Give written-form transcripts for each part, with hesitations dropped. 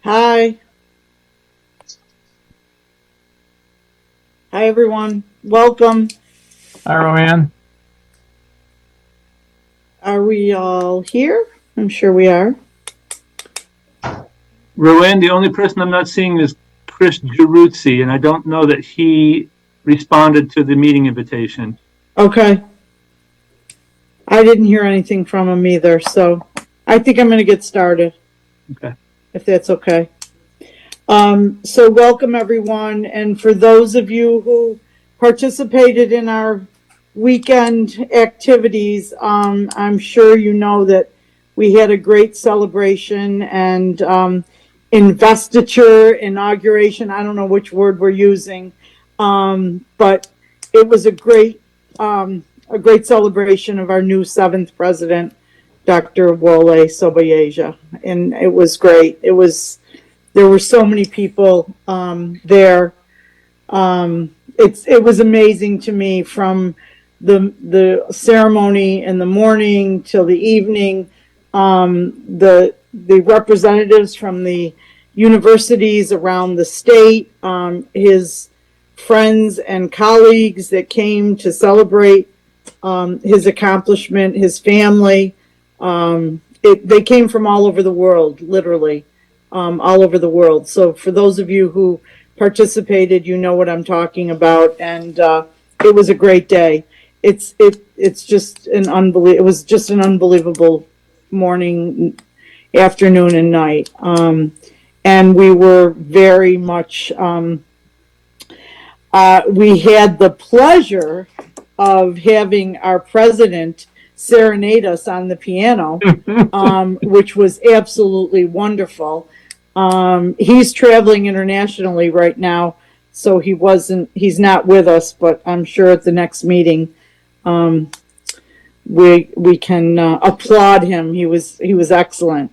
Hi. Hi, everyone. Welcome. Hi, Roanne. Are we all here? I'm sure we are. Roanne, the only person I'm not seeing is Chris Giaruzzi, and I don't know that he responded to the meeting invitation. Okay. I didn't hear anything from him either, so I think I'm going to get started. Okay. If that's okay. So welcome, everyone. And for those of you who participated in our weekend activities, I'm sure you know that we had a great celebration and investiture, inauguration. I don't know which word we're using, but it was a great celebration of our new 7th president, Dr. Wole Soboyeja, and it was great. There were so many people there. It was amazing to me, from the ceremony in the morning till the evening. The representatives from the universities around the state, his friends and colleagues that came to celebrate his accomplishment, his family. They came from all over the world, literally, all over the world. So for those of you who participated, you know what I'm talking about, and it was a great day. It's just it was just an unbelievable morning, afternoon, and night. And we were very much. We had the pleasure of having our president serenade us on the piano, which was absolutely wonderful. He's traveling internationally right now, so he's not with us, but I'm sure at the next meeting, we can applaud him. He was excellent.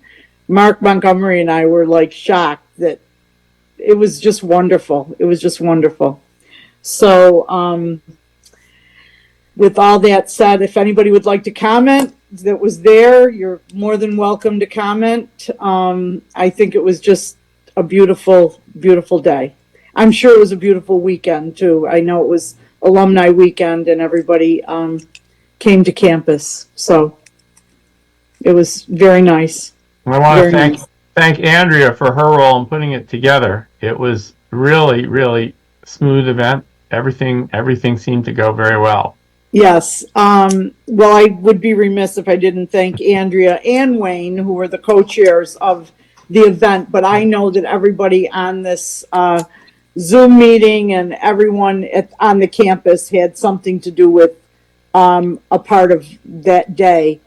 Mark Montgomery and I were like shocked that it was just wonderful. It was just wonderful. So, with all that said, if anybody would like to comment that was there, you're more than welcome to comment. I think it was just a beautiful, beautiful day. I'm sure it was a beautiful weekend too. I know it was alumni weekend and everybody came to campus. So it was very nice. I want to thank Andrea for her role in putting it together. It was really, really smooth event. Everything seemed to go very well. Yes. Well, I would be remiss if I didn't thank Andrea and Wayne, who were the co-chairs of the event. But I know that everybody on this Zoom meeting and everyone on the campus had something to do with a part of that day.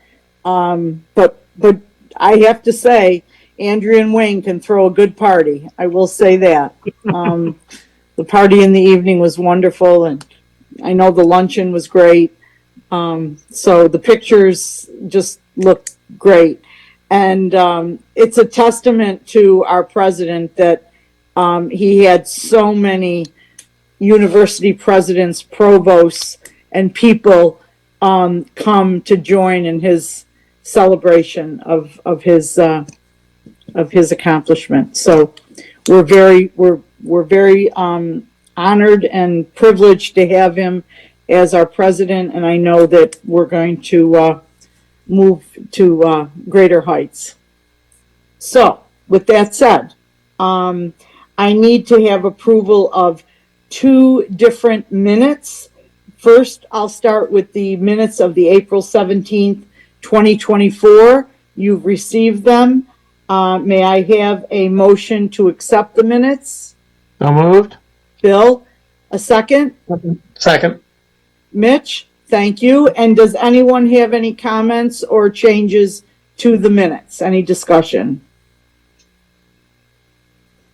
But I have to say, Andrea and Wayne can throw a good party. I will say that. The party in the evening was wonderful, and I know the luncheon was great. So the pictures just looked great. And it's a testament to our president that he had so many university presidents, provosts, and people come to join in his celebration of his accomplishment. So we're very honored and privileged to have him as our president, and I know that we're going to move to greater heights. So, with that said, I need to have approval of 2 different minutes. First, I'll start with the minutes of the April 17th, 2024. You've received them. May I have a motion to accept the minutes? So moved. Bill, a second? Second. Mitch, thank you. And does anyone have any comments or changes to the minutes? Any discussion?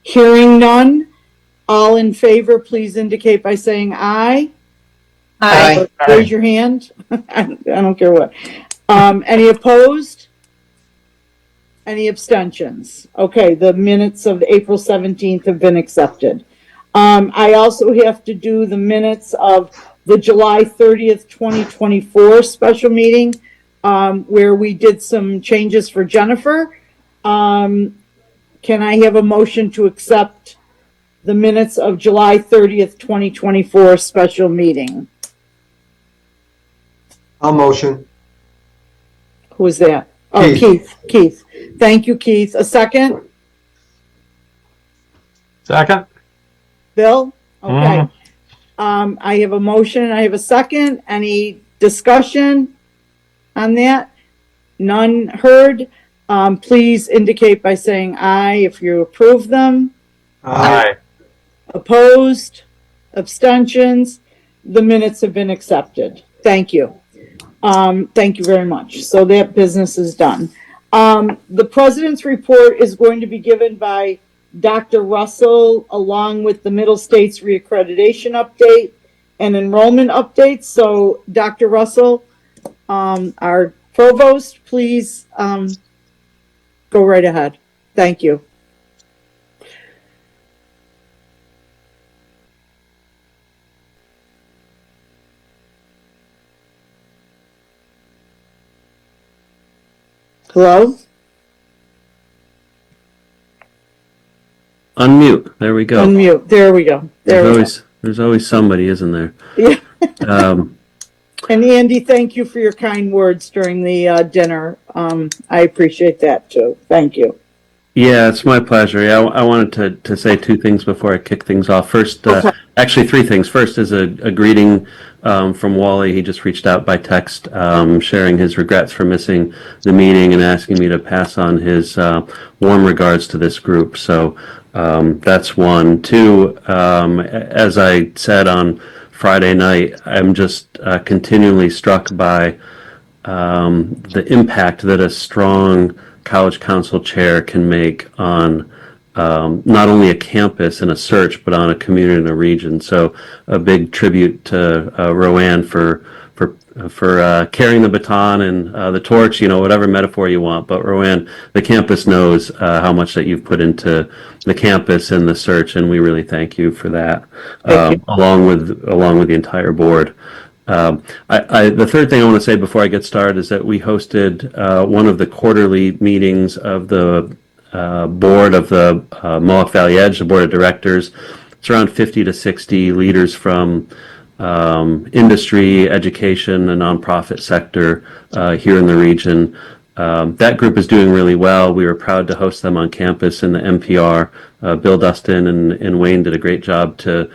Hearing none, all in favor, please indicate by saying aye. Aye. Raise your hand. I don't care what. Any opposed? Any abstentions? Okay, the minutes of April 17th have been accepted. I also have to do the minutes of the July 30th, 2024 special meeting, where we did some changes for Jennifer. Can Can I have a motion to accept the minutes of July 30th, 2024 special meeting? I'll motion. Who was that? Oh, Keith. Keith. Thank you, Keith. A second? Second? Bill? Okay. I have a motion. I have a second. Any discussion on that? None heard. Please indicate by saying aye if you approve them. Aye. Opposed? Abstentions? The minutes have been accepted. Thank you. Thank you very much. So that business is done. The president's report is going to be given by Dr. Russell, along with the Middle States reaccreditation update and enrollment update. So Dr. Russell, our provost, please go right ahead. Thank you. Hello? Unmute. There we go. Unmute. There we go. There's always somebody, isn't there? Yeah. Um, And Andy, thank you for your kind words during the dinner. I appreciate that too. Thank you. yeah, it's my pleasure. Yeah, I wanted to say two things before I kick things off. First, Okay. actually three things. First is a greeting from Wally. He just reached out by text, sharing his regrets for missing the meeting and asking me to pass on his warm regards to this group. So that's one. Two, as I said on Friday night, I'm just continually struck by the impact that a strong college council chair can make on not only a campus and a search, but on a community and a region. So a big tribute to Roanne for carrying the baton and the torch, whatever metaphor you want. But Roanne, the campus knows how much that you've put into the campus and the search, and we really thank you for that, along with the entire board. The third thing I want to say before I get started is that we hosted one of the quarterly meetings of the board of the Mohawk Valley Edge, the board of directors. It's around 50 to 60 leaders from industry, education, and nonprofit sector here in the region. That group is doing really well. We were proud to host them on campus in the NPR. Bill Dustin and Wayne did a great job to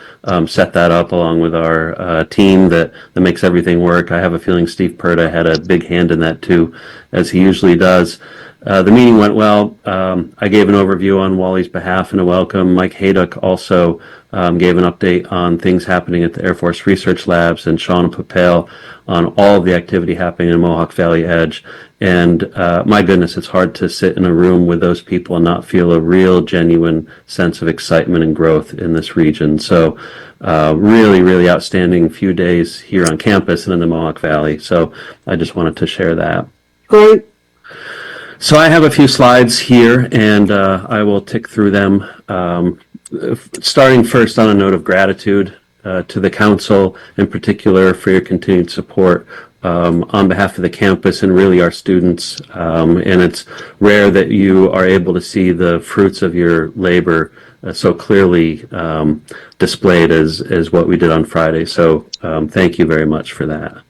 set that up, along with our team that makes everything work. I have a feeling Steve Purda had a big hand in that too, as he usually does. The meeting went well. I gave an overview on Wally's behalf and a welcome. Mike Hayduck also gave an update on things happening at the Air Force Research Labs, and Sean Papale on all of the activity happening in Mohawk Valley Edge. And my goodness, it's hard to sit in a room with those people and not feel a real, genuine sense of excitement and growth in this region. So really, really outstanding few days here on campus and in the Mohawk Valley. So I just wanted to share that. Great. So I have a few slides here, and I will tick through them. Starting first on a note of gratitude to the council in particular for your continued support on behalf of the campus and really our students. And it's rare that you are able to see the fruits of your labor so clearly displayed as what we did on Friday. So thank you very much for that.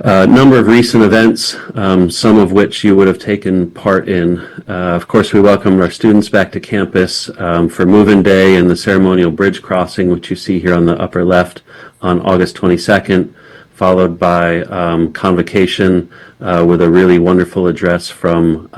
Number of recent events, some of which you would have taken part in. Of course, we welcomed our students back to campus for Move-In Day and the ceremonial bridge crossing, which you see here on the upper left on August 22nd, followed by convocation with a really wonderful address from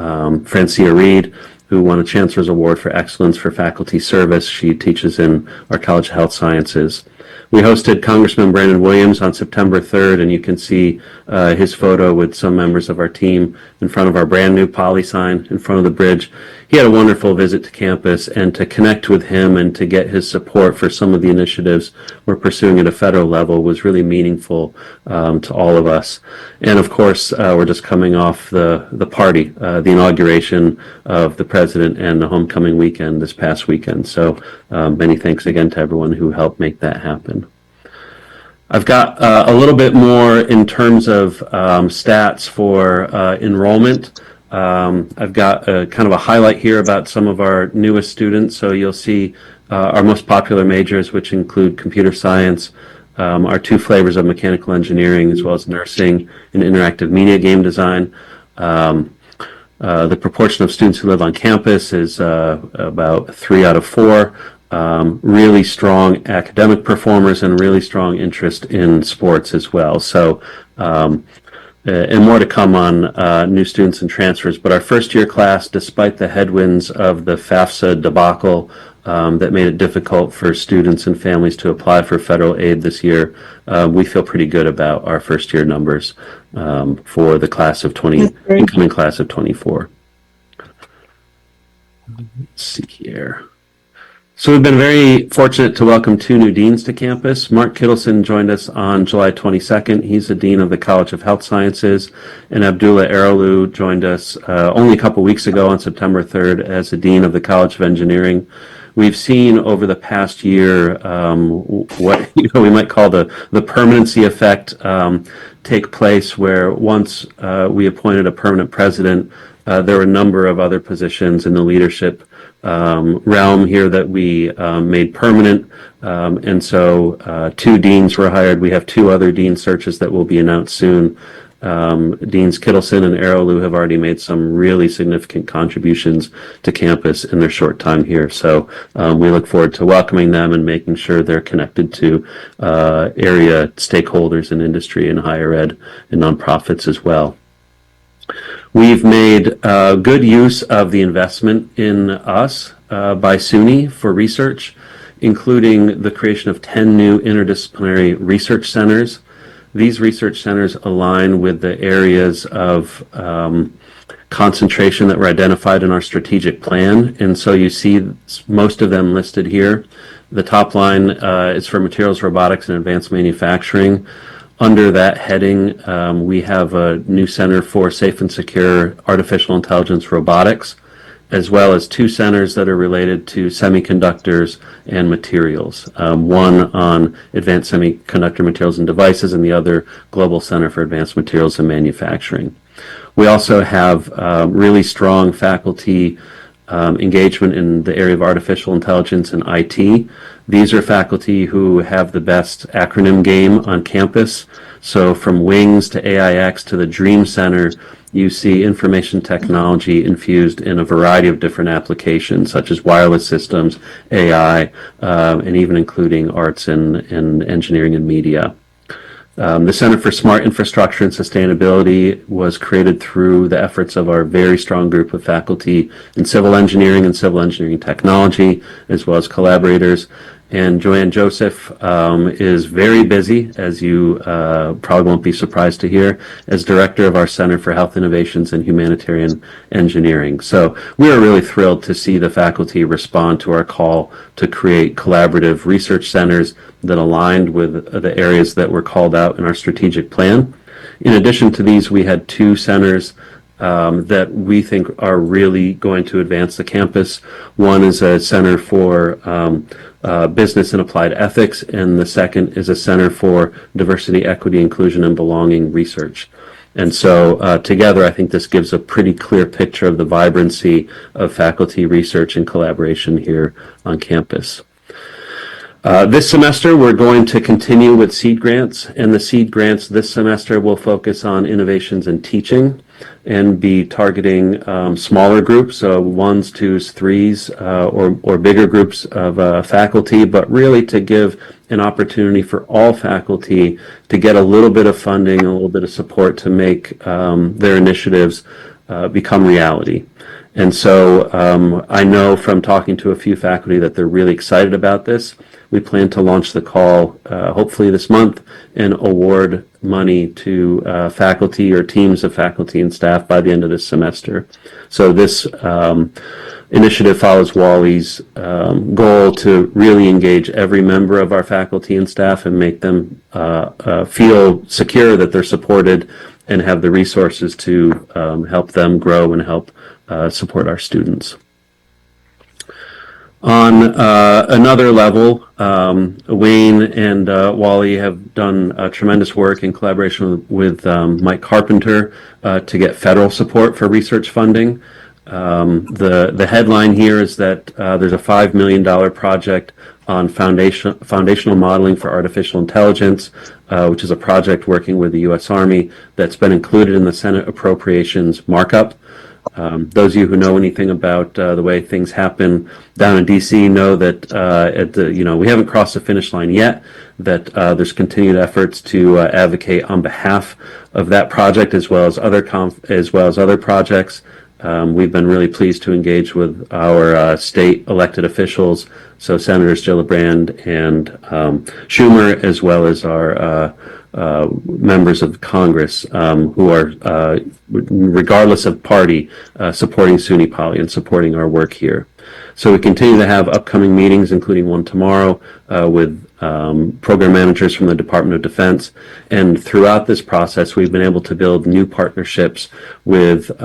Francia Reed, who won a Chancellor's Award for Excellence for Faculty Service. She teaches in our College of Health Sciences. We hosted Congressman Brandon Williams on September 3rd, and you can see his photo with some members of our team in front of our brand new poly sign in front of the bridge. He had a wonderful visit to campus, and to connect with him and to get his support for some of the initiatives we're pursuing at a federal level was really meaningful to all of us. And of course, we're just coming off the party, the inauguration of the president and the homecoming weekend this past weekend. So many thanks again to everyone who helped make that happen. I've got a little bit more in terms of stats for enrollment. I've got kind of a highlight here about some of our newest students. So you'll see our most popular majors, which include computer science, our two flavors of mechanical engineering, as well as nursing and interactive media game design. The proportion of students who live on campus is about 3 out of 4. Really strong academic performers and really strong interest in sports as well. So, and more to come on new students and transfers. But our first year class, despite the headwinds of the FAFSA debacle that made it difficult for students and families to apply for federal aid this year, we feel pretty good about our first year numbers for the class of incoming class of 24. Let's see here. So we've been very fortunate to welcome 2 new deans to campus. Mark Kittleson joined us on July 22nd. He's the dean of the College of Health Sciences, and Abdullah Erolu joined us only a couple weeks ago on September 3rd as the dean of the College of Engineering. We've seen over the past year what we might call the permanency effect take place, where once we appointed a permanent president, there were a number of other positions in the leadership realm here that we made permanent, and so 2 deans were hired. We have 2 other dean searches that will be announced soon. Deans Kittleson and Erolu have already made some really significant contributions to campus in their short time here. So we look forward to welcoming them and making sure they're connected to area stakeholders in industry and higher ed and nonprofits as well. We've made good use of the investment in us by SUNY for research, including the creation of 10 new interdisciplinary research centers. These research centers align with the areas of concentration that were identified in our strategic plan, and so you see most of them listed here. The top line is for materials, robotics, and advanced manufacturing. Under that heading, we have a new center for safe and secure artificial intelligence robotics, as well as 2 centers that are related to semiconductors and materials. One on advanced semiconductor materials and devices, and the other Global Center for Advanced Materials and Manufacturing. We also have really strong faculty engagement in the area of artificial intelligence and IT. These are faculty who have the best acronym game on campus. So from WINGS to AIX to the DREAM Center, you see information technology infused in a variety of different applications, such as wireless systems, AI, and even including arts and engineering and media. The Center for Smart Infrastructure and Sustainability was created through the efforts of our very strong group of faculty in civil engineering and civil engineering technology, as well as collaborators. And Joanne Joseph is very busy, as you probably won't be surprised to hear, as director of our Center for Health Innovations and Humanitarian Engineering. So we are really thrilled to see the faculty respond to our call to create collaborative research centers that aligned with the areas that were called out in our strategic plan. In addition to these, we had 2 centers that we think are really going to advance the campus. One is a center for business and applied ethics, and the second is a center for diversity, equity, inclusion, and belonging research. And so together, I think this gives a pretty clear picture of the vibrancy of faculty research and collaboration here on campus. This semester, we're going to continue with seed grants, and the seed grants this semester will focus on innovations in teaching and be targeting smaller groups, so 1s, 2s, 3s, or bigger groups of faculty, but really to give an opportunity for all faculty to get a little bit of funding, a little bit of support to make their initiatives become reality. And so I know from talking to a few faculty that they're really excited about this. We plan to launch the call hopefully this month and award money to faculty or teams of faculty and staff by the end of this semester. So this initiative follows Wally's goal to really engage every member of our faculty and staff and make them feel secure that they're supported and have the resources to help them grow and help support our students. On another level, Wayne and Wally have done tremendous work in collaboration with Mike Carpenter to get federal support for research funding. The headline here is that there's a $5 million project on foundational modeling for artificial intelligence, which is a project working with the U.S. Army that's been included in the Senate appropriations markup. Those of you who know anything about the way things happen down in D.C. know that we haven't crossed the finish line yet. That there's continued efforts to advocate on behalf of that project as well as other projects. We've been really pleased to engage with our state elected officials, so Senators Gillibrand and Schumer, as well as our members of Congress who are, regardless of party, supporting SUNY Poly and supporting our work here. So we continue to have upcoming meetings, including one tomorrow with program managers from the Department of Defense. And throughout this process, we've been able to build new partnerships with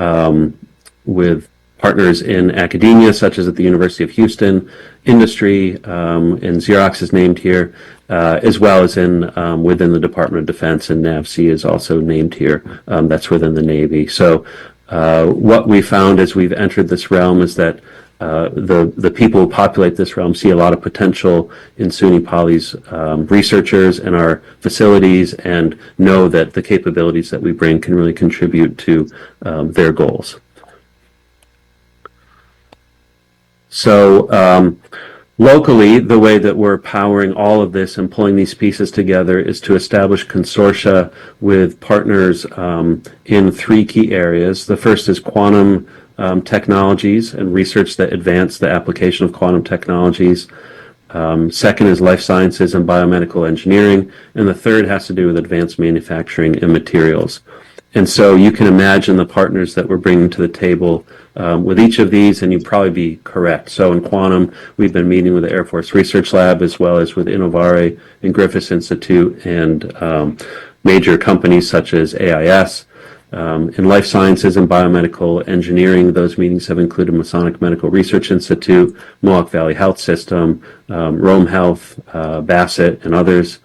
partners in academia, such as at the University of Houston, industry, and Xerox is named here, as well as within the Department of Defense, and NAVSEA is also named here. That's within the Navy. So what we found as we've entered this realm is that the people who populate this realm see a lot of potential in SUNY Poly's researchers and our facilities, and know that the capabilities that we bring can really contribute to their goals. So locally, the way that we're powering all of this and pulling these pieces together is to establish consortia with partners in three key areas. The first is quantum technologies and research that advance the application of quantum technologies. Second is life sciences and biomedical engineering. And the third has to do with advanced manufacturing and materials. And so you can imagine the partners that we're bringing to the table with each of these, and you'd probably be correct. So in quantum, we've been meeting with the Air Force Research Lab as well as with Innovare and Griffiths Institute and major companies such as AIS. In life sciences and biomedical engineering, those meetings have included Masonic Medical Research Institute, Mohawk Valley Health System, Rome Health, Bassett, and others.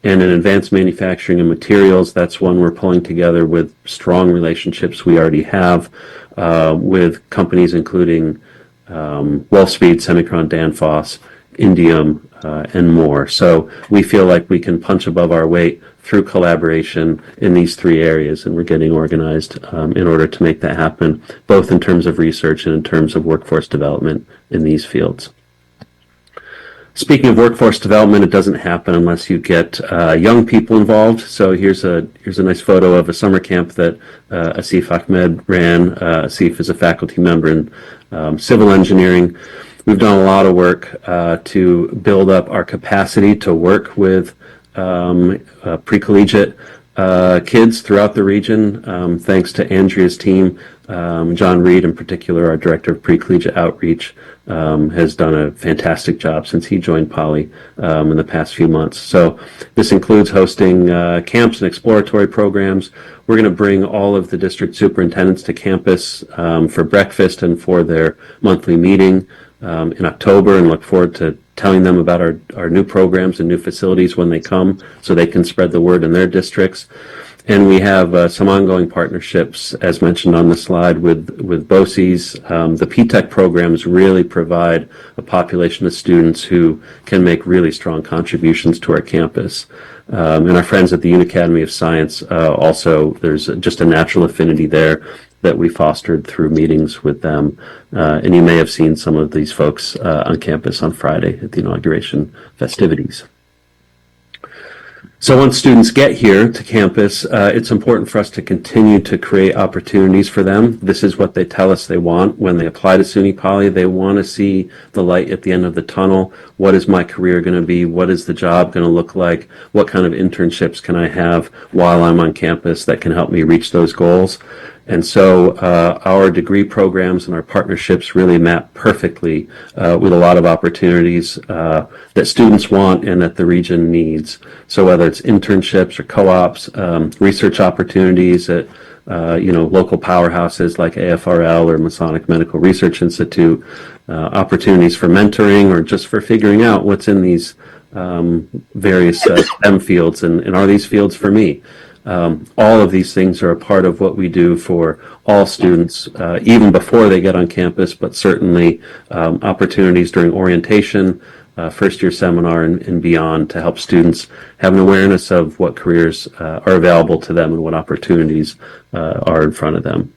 And in advanced manufacturing and materials, that's one we're pulling together with strong relationships we already have with companies including Wolfspeed, Semicron, Danfoss, Indium, and more. So we feel like we can punch above our weight through collaboration in these three areas, and we're getting organized in order to make that happen, both in terms of research and in terms of workforce development in these fields. Speaking of workforce development, it doesn't happen unless you get young people involved. So here's a nice photo of a summer camp that Asif Ahmed ran. Asif is a faculty member in civil engineering. We've done a lot of work to build up our capacity to work with pre-collegiate kids throughout the region. Thanks to Andrea's team, John Reed in particular, our director of pre-collegiate outreach, has done a fantastic job since he joined Poly in the past few months. So this includes hosting camps and exploratory programs. We're going to bring all of the district superintendents to campus for breakfast and for their monthly meeting in October, and look forward to telling them about our new programs and new facilities when they come so they can spread the word in their districts. And we have some ongoing partnerships, as mentioned on the slide, with BOCES. The P-TECH programs really provide a population of students who can make really strong contributions to our campus. And our friends at the Unacademy of Science also, there's just a natural affinity there that we fostered through meetings with them. And you may have seen some of these folks on campus on Friday at the inauguration festivities. So once students get here to campus, it's important for us to continue to create opportunities for them. This is what they tell us they want when they apply to SUNY Poly. They want to see the light at the end of the tunnel. What is my career going to be? What is the job going to look like? What kind of internships can I have while I'm on campus that can help me reach those goals? And so our degree programs and our partnerships really map perfectly with a lot of opportunities that students want and that the region needs. So whether it's internships or co-ops, research opportunities at local powerhouses like AFRL or Masonic Medical Research Institute, opportunities for mentoring or just for figuring out what's in these various STEM fields and are these fields for me? All of these things are a part of what we do for all students, even before they get on campus, but certainly opportunities during orientation, first year seminar and beyond to help students have an awareness of what careers are available to them and what opportunities are in front of them.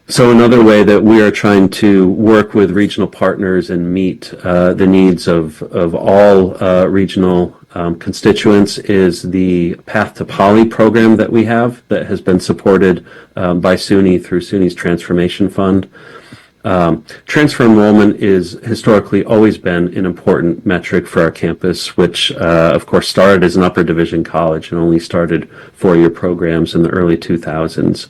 So another way that we are trying to work with regional partners and meet the needs of all regional constituents is the Path to Poly program that we have that has been supported by SUNY through SUNY's Transformation Fund. Transfer enrollment is historically always been an important metric for our campus, which of course started as an upper division college and only started four-year programs in the early 2000s.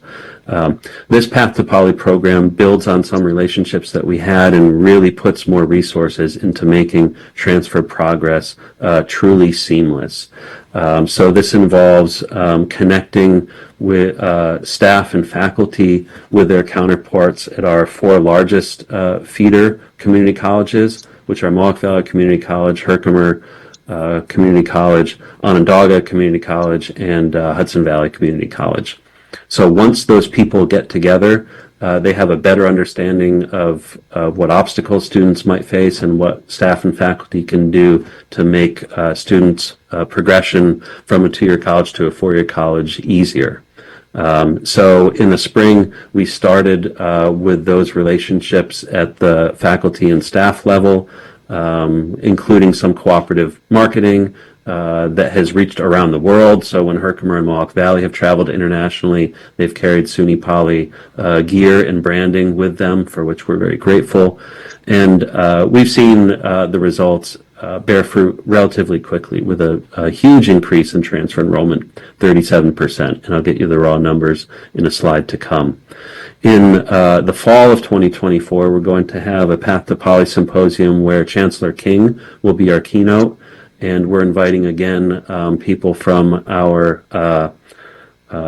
This Path to Poly program builds on some relationships that we had and really puts more resources into making transfer progress truly seamless. So this involves connecting with staff and faculty with their counterparts at our four largest feeder community colleges, which are Mohawk Valley Community College, Herkimer Community College, Onondaga Community College, and Hudson Valley Community College. So once those people get together, they have a better understanding of what obstacles students might face and what staff and faculty can do to make students' progression from a two-year college to a four-year college easier. So in the spring, we started with those relationships at the faculty and staff level, including some cooperative marketing that has reached around the world. So when Herkimer and Mohawk Valley have traveled internationally, they've carried SUNY Poly gear and branding with them, for which we're very grateful. And we've seen the results bear fruit relatively quickly with a huge increase in transfer enrollment, 37%. And I'll get you the raw numbers in a slide to come. In the fall of 2024, we're going to have a Path to Poly symposium where Chancellor King will be our keynote. And we're inviting again people from our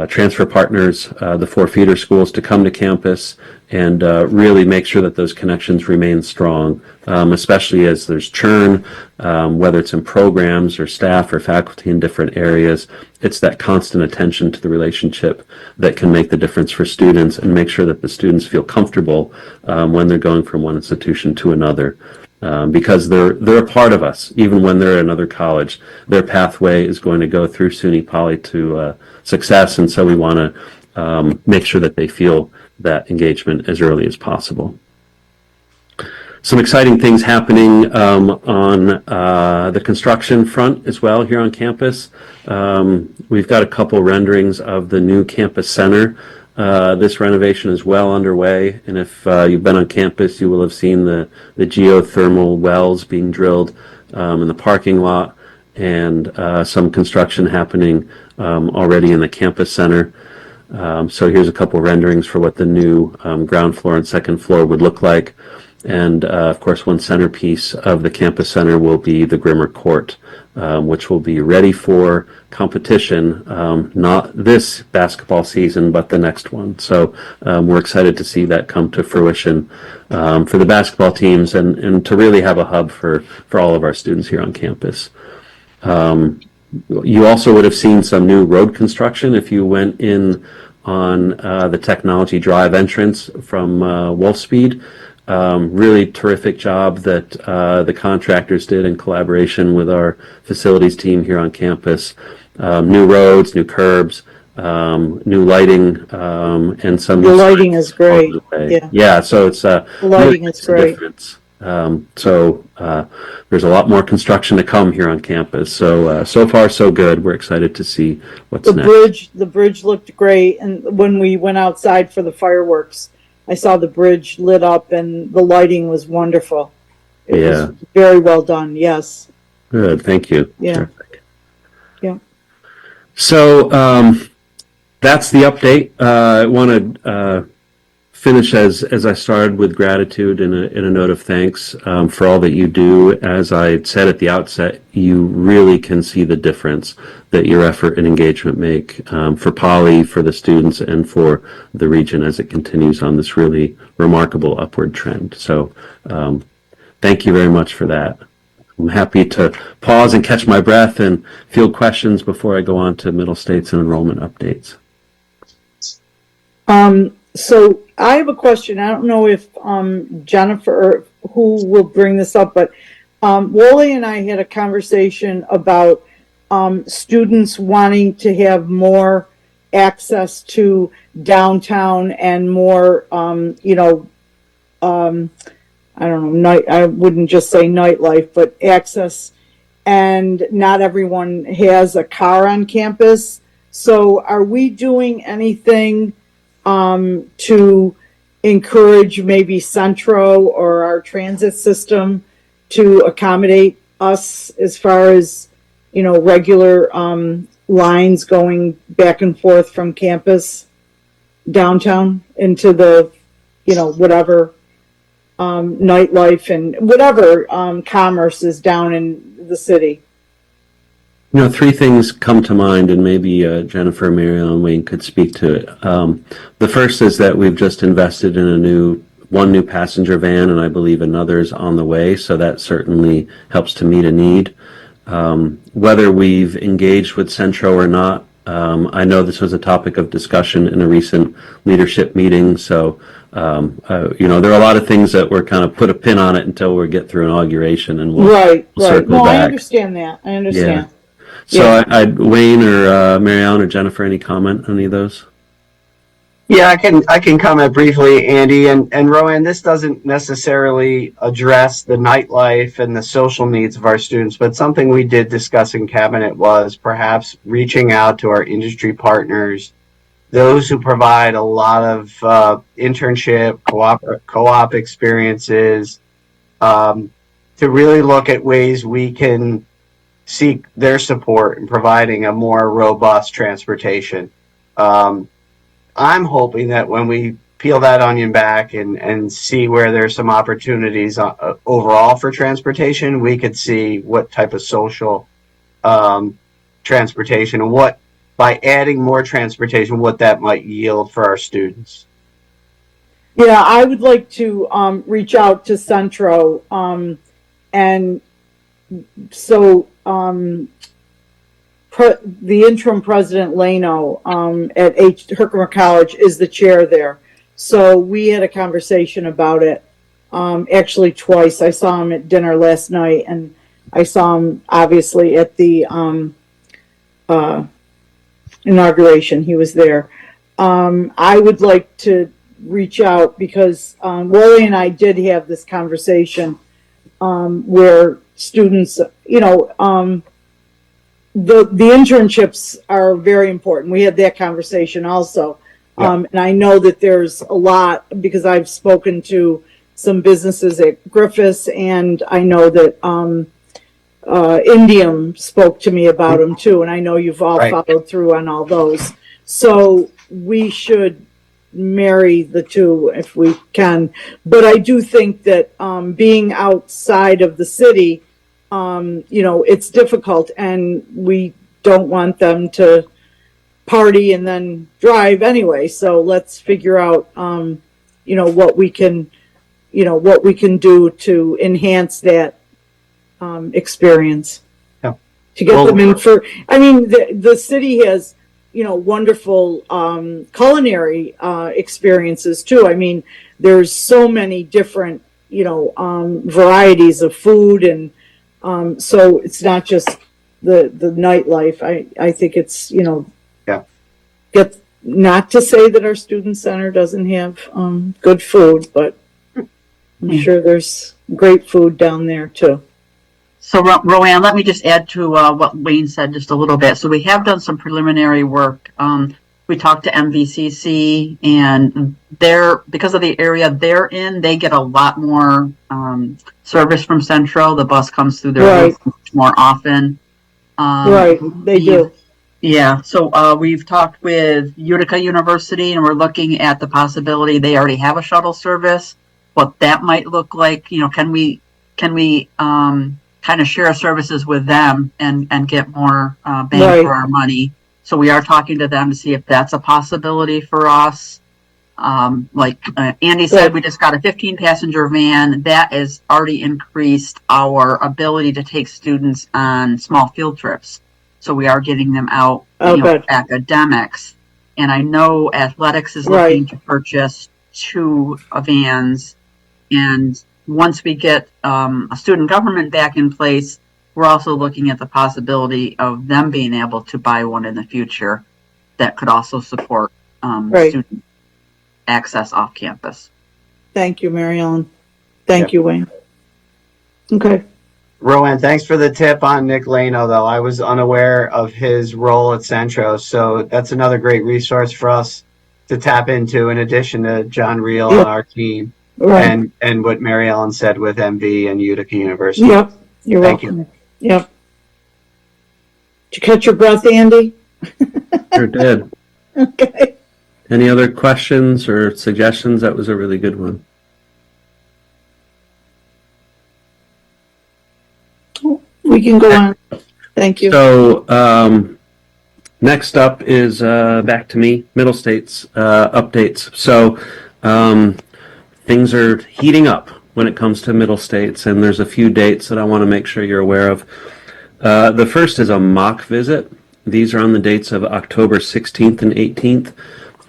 transfer partners, the four feeder schools, to come to campus and really make sure that those connections remain strong, especially as there's churn, whether it's in programs or staff or faculty in different areas. It's that constant attention to the relationship that can make the difference for students and make sure that the students feel comfortable when they're going from one institution to another. Because they're a part of us, even when they're at another college. Their pathway is going to go through SUNY Poly to success, and so we want to make sure that they feel that engagement as early as possible. Some exciting things happening on the construction front as well here on campus. We've got a couple renderings of the new campus center. This renovation is well underway, and if you've been on campus, you will have seen the geothermal wells being drilled in the parking lot, and some construction happening already in the campus center. So here's a couple renderings for what the new ground floor and second floor would look like. And of course, one centerpiece of the campus center will be the Grimmer Court, which will be ready for competition, not this basketball season, but the next one. So we're excited to see that come to fruition for the basketball teams and to really have a hub for all of our students here on campus. You also would have seen some new road construction if you went in on the Technology Drive entrance from Wolfspeed. Really terrific job that the contractors did in collaboration with our facilities team here on campus. New roads, new curbs, new lighting, and some. The lighting is great. Yeah, so it's the lighting really is great. So there's a lot more construction to come here on campus. So so far so good. We're excited to see what's next. The bridge looked great, and when we went outside for the fireworks, I saw the bridge lit up and the lighting was wonderful. It was very well done. Yes. Good. Thank you. Yeah. Terrific. Yeah. So That's the update. I want to finish as I started, with gratitude and a note of thanks for all that you do. As I said at the outset, you really can see the difference that your effort and engagement make for Poly, for the students, and for the region as it continues on this really remarkable upward trend. So thank you very much for that. I'm happy to pause and catch my breath and field questions before I go on to Middle States and enrollment updates. So I have a question. I don't know if Jennifer or who will bring this up, but Wally and I had a conversation about students wanting to have more access to downtown and more, I don't know, I wouldn't just say nightlife, but access. And not everyone has a car on campus. So are we doing anything to encourage maybe Centro or our transit system to accommodate us as far as, regular lines going back and forth from campus downtown into the, whatever nightlife and whatever commerce is down in the city? Three things come to mind, and maybe Jennifer, Mariel, and Wayne could speak to it. The first is that we've just invested in one new passenger van, and I believe another's on the way, so that certainly helps to meet a need. Whether we've engaged with Centro or not, I know this was a topic of discussion in a recent leadership meeting, so there are a lot of things that we're kind of put a pin on it until we get through inauguration, and we'll circle No, back. I understand that. I understand. Yeah. So Wayne or Marianne or Jennifer, any comment on any of those? Yeah, I can comment briefly, Andy, and Rowan. This doesn't necessarily address the nightlife and the social needs of our students, but something we did discuss in cabinet was perhaps reaching out to our industry partners, those who provide a lot of internship, co-op experiences, to really look at ways we can seek their support in providing a more robust transportation. I'm hoping that when we peel that onion back and see where there's some opportunities overall for transportation, we could see what type of social transportation and what, by adding more transportation, what that might yield for our students. Yeah, I would like to reach out to Centro, and so the interim president Leno at Herkimer College is the chair there. So we had a conversation about it actually twice. I saw him at dinner last night, and I saw him obviously at the inauguration. He was there. I would like to reach out because Wally and I did have this conversation where students, the internships are very important. We had that conversation also. And I know that there's a lot because I've spoken to some businesses at Griffiths, and I know that Indium spoke to me about them too. And I know you've all followed through on all those. So we should marry the two if we can. But I do think that being outside of the city, it's difficult, and we don't want them to party and then drive anyway. So let's figure out, what we can do to enhance that experience. Yeah. To get them in for, the city has, wonderful culinary experiences too. There's so many different, varieties of food, and so it's not just the nightlife. I think it's, not to say that our student center doesn't have good food, but I'm sure there's great food down there too. So, Roanne, let me just add to what Wayne said just a little bit. So we have done some preliminary work. We talked to MVCC, and because of the area they're in, they get a lot more service from Centro. The bus comes through their much more often. They do. Yeah, so we've talked with Utica University and we're looking at the possibility they already have a shuttle service. What that might look like, can we kind of share services with them and get more bang Right. for our money? So we are talking to them to see if that's a possibility for us. Like Andy said, we just got a 15-passenger van that has already increased our ability to take students on small field trips. So we are getting them out, good. academics. And I know athletics is looking to purchase 2 vans. And once we get a student government back in place, we're also looking at the possibility of them being able to buy one in the future that could also support student access off campus. Thank you, Mary Ellen. Thank you, Wayne. Okay. Rowan, thanks for the tip on Nick Lano, though. I was unaware of his role at Centro, so that's another great resource for us to tap into, in addition to John Reel and our team, and what Mary Ellen said with MV and Utica University. Yep, you're welcome. Yep. Did you catch your breath, Andy? Sure did. Okay. Any other questions or suggestions? That was a really good one. We can go on. Thank you. So next up is back to me, Middle States updates. So things are heating up when it comes to Middle States, and there's a few dates that I want to make sure you're aware of. The first is a mock visit. These are on the dates of October 16th and 18th.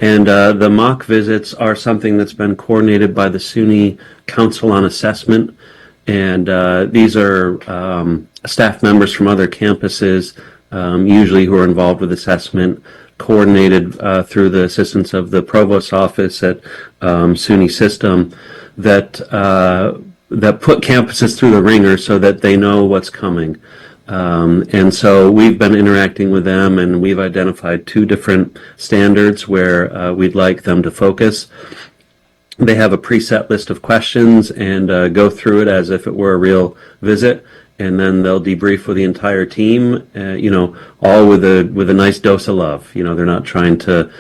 And the mock visits are something that's been coordinated by the SUNY Council on Assessment. And these are staff members from other campuses, usually who are involved with assessment, coordinated through the assistance of the provost's office at SUNY System, that put campuses through the ringer so that they know what's coming. And so we've been interacting with them, and we've identified 2 different standards where we'd like them to focus. They have a preset list of questions and go through it as if it were a real visit, and then they'll debrief with the entire team, all with a nice dose of love. They're not trying to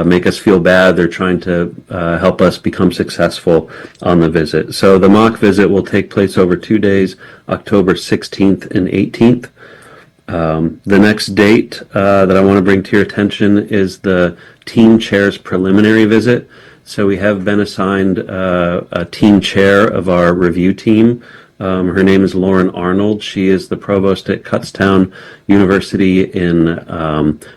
make us feel bad. They're trying to help us become successful on the visit. So the mock visit will take place over 2 days, October 16th and 18th. The next date that I want to bring to your attention is the team chair's preliminary visit. So we have been assigned a team chair of our review team. Her name is Lauren Arnold. She is the provost at Kutztown University in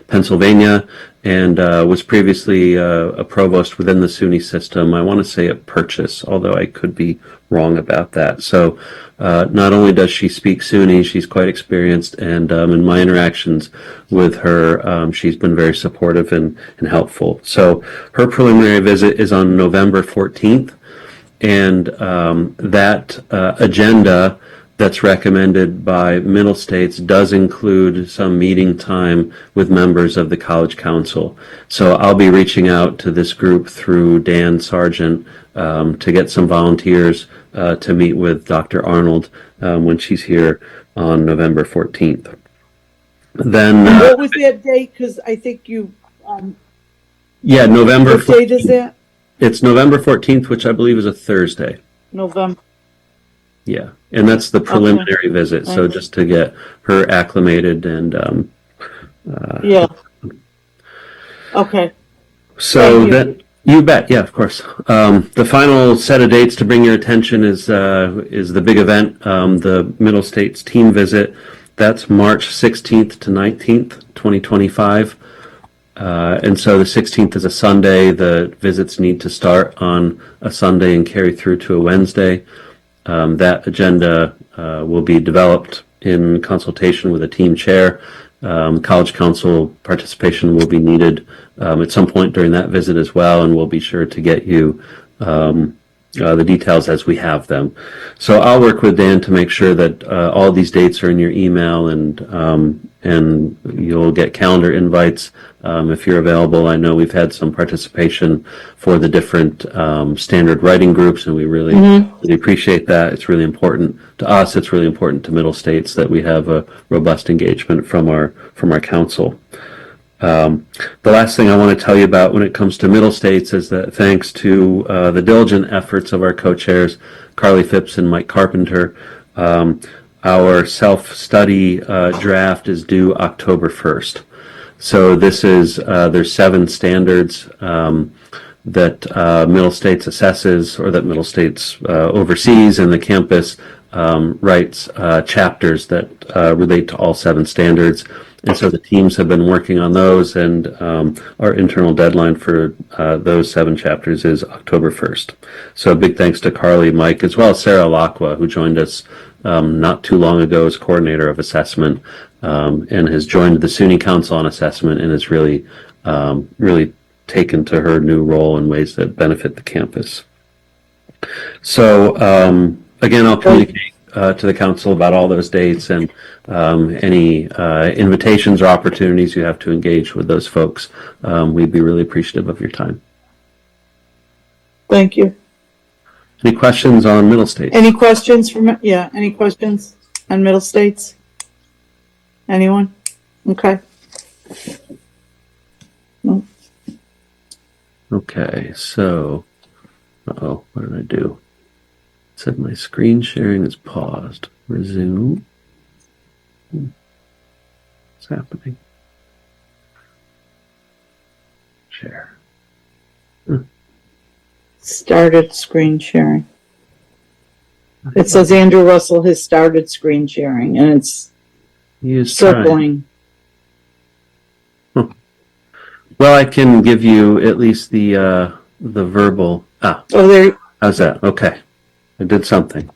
Pennsylvania, and was previously a provost within the SUNY system. I want to say at Purchase, although I could be wrong about that. So not only does she speak SUNY, she's quite experienced, and in my interactions with her, she's been very supportive and helpful. So her preliminary visit is on November 14th, and that agenda that's recommended by Middle States does include some meeting time with members of the College Council. So I'll be reaching out to this group through Dan Sargent to get some volunteers to meet with Dr. Arnold when she's here on November 14th. Then what was that date? Because I think you. Yeah, November. What date is that? It's November 14th, which I believe is a Thursday. November. Yeah, and that's the preliminary visit. So just to get her acclimated and yeah. Okay. So that you bet, yeah, of course. The final set of dates to bring your attention is the big event, the Middle States team visit. That's March 16th to 19th, 2025. And so the 16th is a Sunday. The visits need to start on a Sunday and carry through to a Wednesday. That agenda will be developed in consultation with a team chair. College Council participation will be needed at some point during that visit as well, and we'll be sure to get you the details as we have them. So I'll work with Dan to make sure that all these dates are in your email, and you'll get calendar invites if you're available. I know we've had some participation for the different standard writing groups, and we really, really appreciate that. It's really important to us. It's really important to Middle States that we have a robust engagement from our council. The last thing I want to tell you about when it comes to Middle States is that thanks to the diligent efforts of our co-chairs, Carly Phipps and Mike Carpenter, our self-study draft is due October 1st. So this is, there's 7 standards that Middle States assesses, or that Middle States oversees, and the campus writes chapters that relate to all 7 standards. And so the teams have been working on those, and our internal deadline for those 7 chapters is October 1st. So a big thanks to Carly, Mike, as well as Sarah Lacqua, who joined us not too long ago as coordinator of assessment, and has joined the SUNY Council on Assessment, and has really, really taken to her new role in ways that benefit the campus. So again, I'll communicate to the council about all those dates and any invitations or opportunities you have to engage with those folks. We'd be really appreciative of your time. Thank you. Any questions on Middle States? Any questions from, yeah, any questions on Middle States? Anyone? Okay. No. Okay, so, uh-oh, what did I do? It said my screen sharing is paused. Resume. What's happening? Share. Started screen sharing. It says Andrew Russell has started screen sharing, and it's He is trying. circling. Well, I can give you at least the verbal. Oh, there. How's that? Okay, I did something.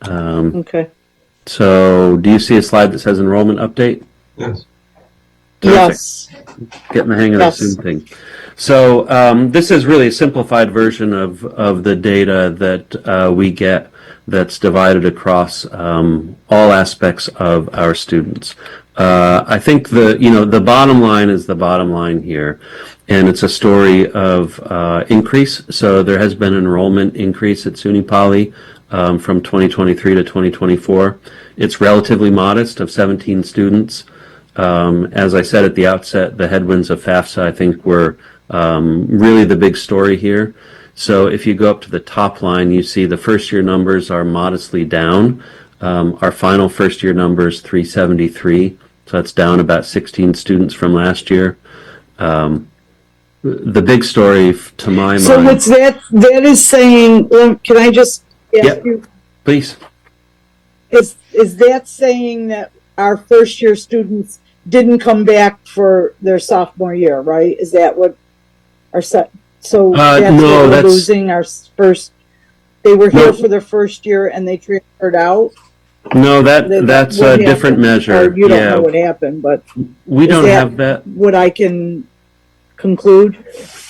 Okay. So, do you see a slide that says enrollment update? Yes. Terrific. Yes. Getting the hang of Yes. the Zoom thing. So this is really a simplified version of the data that we get that's divided across all aspects of our students. I think the bottom line is the bottom line here, and it's a story of increase. So there has been an enrollment increase at SUNY Poly from 2023 to 2024. It's relatively modest, of 17 students. As I said at the outset, the headwinds of FAFSA, I think, were really the big story here. So if you go up to the top line, you see the first year numbers are modestly down. Our final first year number is 373, so that's down about 16 students from last year. The big story to my So mind. what's that? That is saying. Can I just ask Yep. you? Please. Is that saying that our first year students didn't come back for their sophomore year? Right? Is that what our set? So that's no, what we're that's losing our first. They were here No. for their first year and they transferred out. No, that's What a different happened? measure. Or you don't Yeah, know what happened, but we is don't that have that. what I can conclude?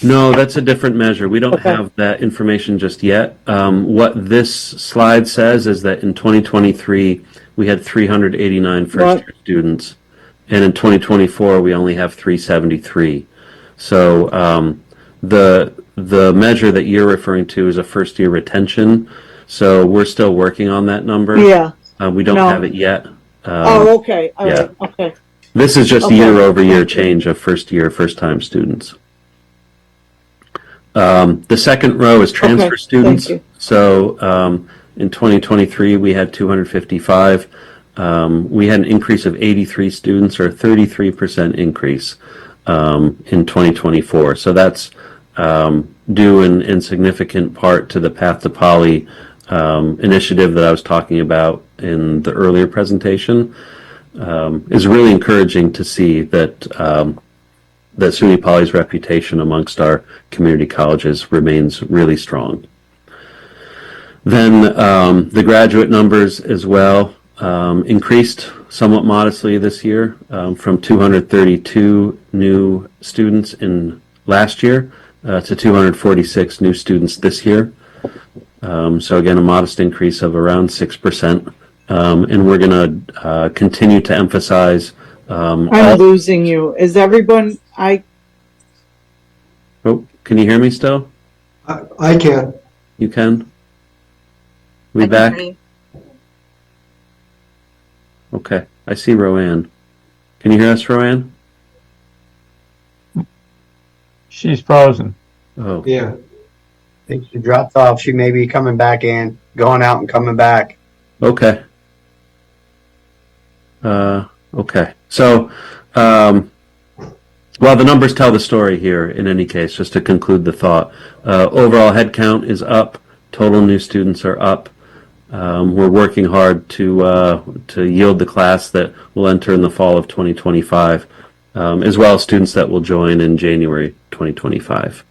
No, that's a different measure. We don't Okay. have that information just yet. What this slide says is that in 2023, we had 389 first-year students, and in 2024, we only have 373. So the measure that you're referring to is a first-year retention. So we're still working on that number. Yeah. We don't No. have it yet. Oh, okay. All yeah. right. Okay. This is just Okay. year-over-year Thank you. change of first-year, first-time students. The second row is transfer Okay, students. thank you. So in 2023, we had 255. We had an increase of 83 students, or a 33% increase in 2024. So that's due in significant part to the Path to Poly initiative that I was talking about in the earlier presentation. Is really encouraging to see that that SUNY Poly's reputation amongst our community colleges remains really strong. Then the graduate numbers as well increased somewhat modestly this year from 232 new students in last year to 246 new students this year. So again, a modest increase of around 6%. And we're going to continue to emphasize I'm losing you. Is everyone? Oh, can you hear me still? I can. You can? We I can back? hear you. Okay, I see Roanne. Can you hear us, Roanne? She's frozen. Oh, Yeah. I think she dropped off. She may be coming back in, going out and coming back. okay. Okay. So, well, the numbers tell the story here in any case, just to conclude the thought. Overall headcount is up. Total new students are up. We're working hard to yield the class that will enter in the fall of 2025, as well as students that will join in January 2025.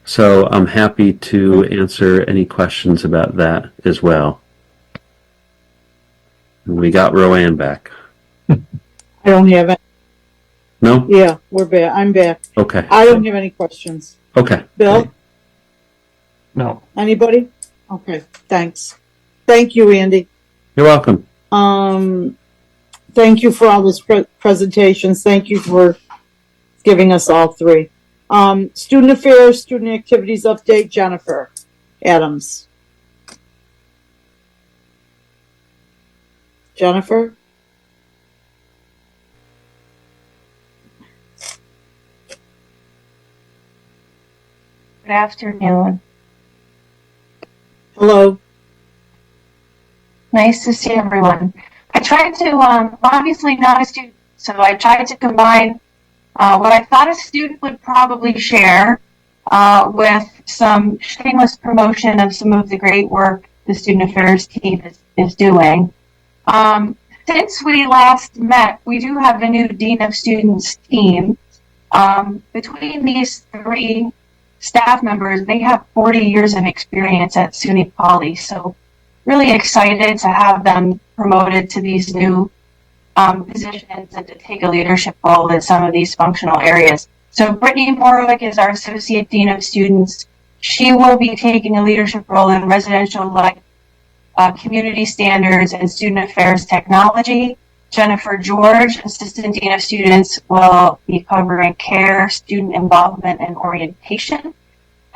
So I'm happy to answer any questions about that as well. We got Roanne back. I don't have any. No? Yeah, we're back. I'm back. Okay. I don't have any questions. Okay. Bill? No. Anybody? Okay, thanks. Thank you, Andy. You're welcome. Thank you for all those presentations. Thank you for giving us all three. Student affairs, student activities update, Jennifer Adams. Jennifer? Good afternoon. Hello. Nice to see everyone. I tried to, obviously not a student, so I tried to combine what I thought a student would probably share with some shameless promotion of some of the great work the student affairs team is doing. Since we last met, we do have a new Dean of Students team. Between these three staff members, they have 40 years of experience at SUNY Poly, so really excited to have them promoted to these new positions and to take a leadership role in some of these functional areas. So Brittany Morovic is our Associate Dean of Students. She will be taking a leadership role in residential life, community standards, and student affairs technology. Jennifer George, Assistant Dean of Students, will be covering care, student involvement, and orientation.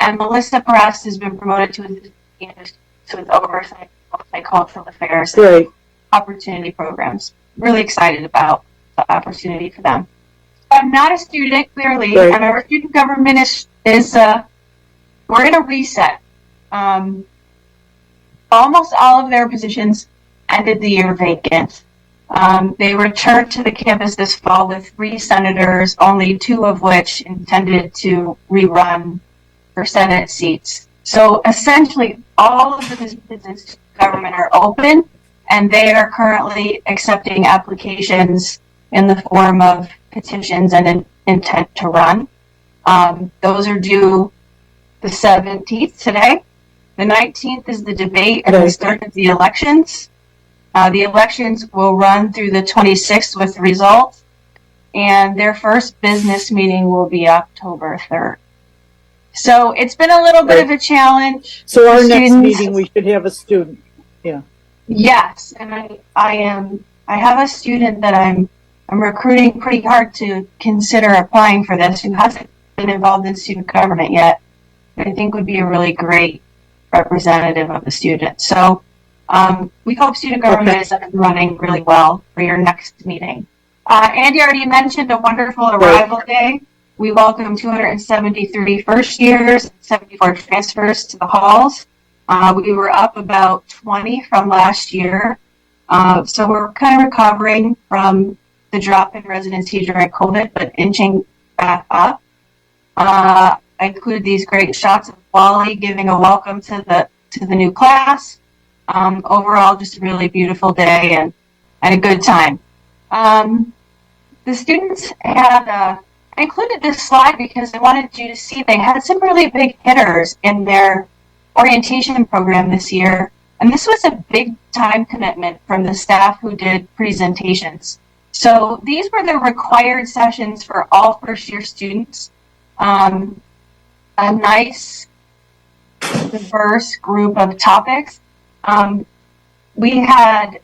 And Melissa Perez has been promoted to Assistant Dean of Students with oversight of multicultural affairs Great. and opportunity programs. Really excited about the opportunity for them. I'm not a student, clearly, Great. and our student government is we're in a reset. Almost all of their positions ended the year vacant. They returned to the campus this fall with 3 senators, only 2 of which intended to rerun for Senate seats. So essentially, all of the positions in government are open, and they are currently accepting applications in the form of petitions and an intent to run. Those are due the 17th today. The 19th is the debate and the start of the elections. The elections will run through the 26th with results, and their first business meeting will be October 3rd. So it's been a little bit of a challenge. So our for next students. meeting, we should have a student. Yes, and I have a student that I'm recruiting pretty hard to consider applying for this, who hasn't been involved in student government yet, but I think would be a really great representative of the student. So we hope student government is up and running really well for your next meeting. Andy already mentioned a wonderful arrival day. We welcome 273 first years, 74 transfers to the halls. We were up about 20 from last year. So we're kind of recovering from the drop in residency during COVID, but inching back up. I include these great shots of Wally giving a welcome to the new class. Overall, just a really beautiful day and a good time. The students had, I included this slide because I wanted you to see they had some really big hitters in their orientation program this year. And this was a big time commitment from the staff who did presentations. So these were the required sessions for all first year students. A nice, diverse group of topics. We had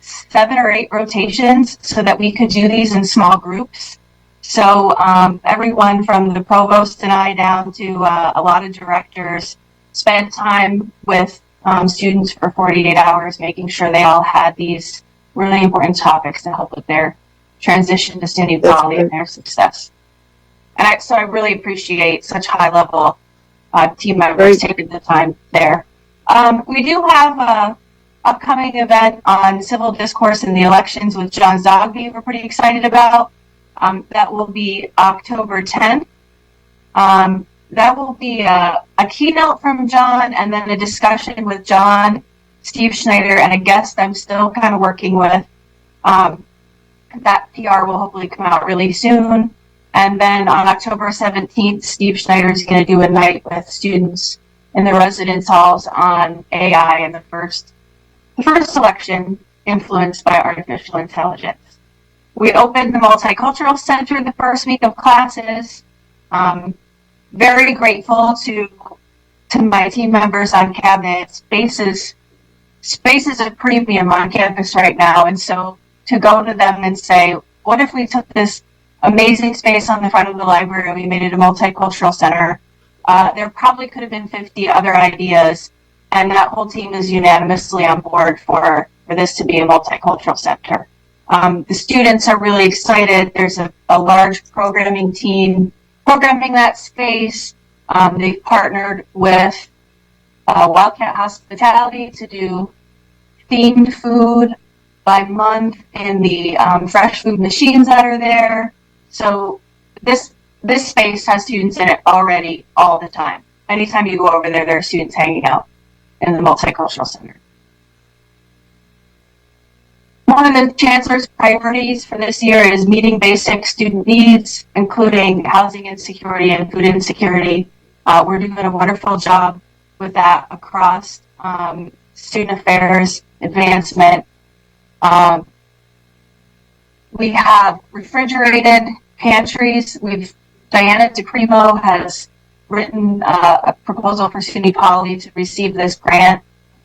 7 or 8 rotations so that we could do these in small groups. So everyone from the provost and I down to a lot of directors spent time with students for 48 hours, making sure they all had these really important topics to help with their transition to SUNY That's Poly great. and their success. And so I really appreciate such high level team members taking the time there. We do have a upcoming event on civil discourse in the elections with John Zogby we're pretty excited about. That will be October 10th. That will be a keynote from John and then a discussion with John, Steve Schneider, and a guest I'm still kind of working with. That PR will hopefully come out really soon. And then on October 17th, Steve Schneider is going to do a night with students in the residence halls on AI and the first election influenced by artificial intelligence. We opened the Multicultural Center the first week of classes. Very grateful to my team members on cabinet. Space is a premium on campus right now, and so to go to them and say, what if we took this amazing space on the front of the library and we made it a multicultural center? There probably could have been 50 other ideas, and that whole team is unanimously on board for this to be a multicultural center. The students are really excited. There's a large programming team programming that space. They've partnered with Wildcat Hospitality to do themed food by month in the fresh food machines that are there. So this space has students in it already all the time. Anytime you go over there, there are students hanging out in the Multicultural Center. One of the Chancellor's priorities for this year is meeting basic student needs, including housing insecurity and food insecurity. We're doing a wonderful job with that across student affairs, advancement. We have refrigerated pantries. Diana DePrimo has written a proposal for SUNY Poly to receive this grant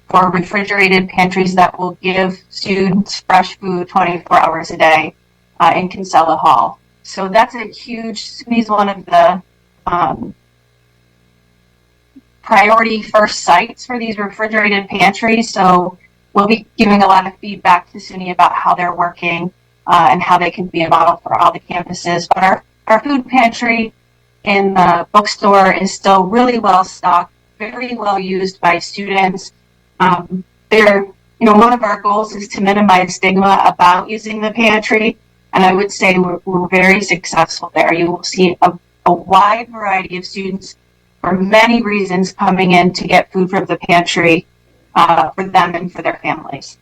for refrigerated pantries that will give students fresh food 24 hours a day in Kinsella Hall. So that's a huge, SUNY's one of the priority first sites for these refrigerated pantries. So we'll be giving a lot of feedback to SUNY about how they're working and how they can be a model for all the campuses. But our food pantry in the bookstore is still really well stocked, very well used by students. One of our goals is to minimize stigma about using the pantry, and I would say we're very successful there. You will see a wide variety of students for many reasons coming in to get food from the pantry for them and for their families.